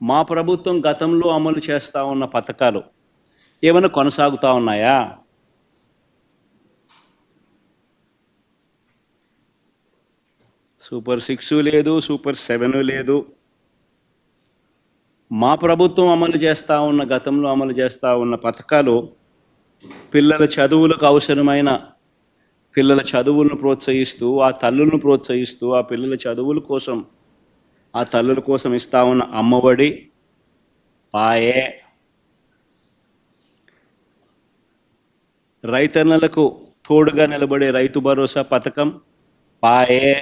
మా ప్రభుత్వం గతంలో అమలు చేస్తూ ఉన్న పథకాలు ఏమైనా కొనసాగుతూ ఉన్నాయా? సూపర్ 6 లేదు, సూపర్ 7 లేదు. మా ప్రభుత్వం గతంలో అమలు చేస్తూ ఉన్న పథకాలు పిల్లల చదువులకు అవసరమైన పిల్లల చదువులను ప్రోత్సహిస్తూ, ఆ తల్లులను ప్రోత్సహిస్తూ, ఆ పిల్లల చదువుల కోసం, ఆ తల్లుల కోసం ఇస్తా ఉన్న అమ్మఒడి, పాయే, రైతన్నలకు తోడుగా నిలబడే రైతు భరోసా పథకం, పాయే,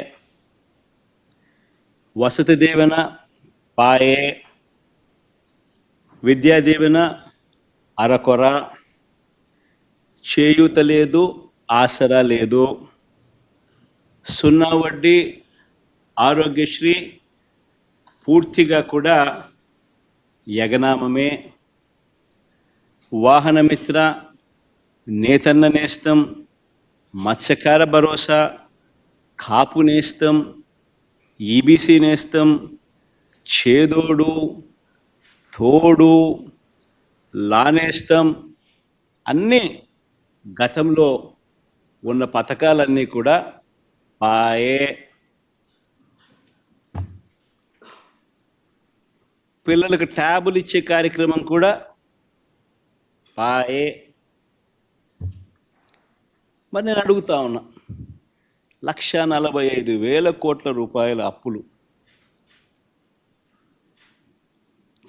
వసతి దీవెన, పాయే, విద్యా దీవెన అరకొర, చేయూత లేదు, ఆసరా లేదు, సున్నా వడ్డీ, ఆరోగ్యశ్రీ పూర్తిగా కూడా యగనామమే, వాహనమిత్ర, నేతన్న నేస్తం, మత్స్యకార భరోసా, కాపు నేస్తం, ఈబీసీ నేస్తం, చేదోడు, తోడు, లానేస్తం అన్నీ గతంలో ఉన్న పథకాలన్నీ కూడా పాయే. పిల్లలకు ట్యాబులు ఇచ్చే కార్యక్రమం కూడా పాయే. మరి నేను అడుగుతా ఉన్నా, 1,45,000 కోట్ల రూపాయల అప్పులు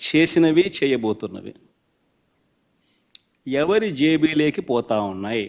చేసినవి, చేయబోతున్నవి ఎవరి జేబీలోకి పోతా ఉన్నాయి?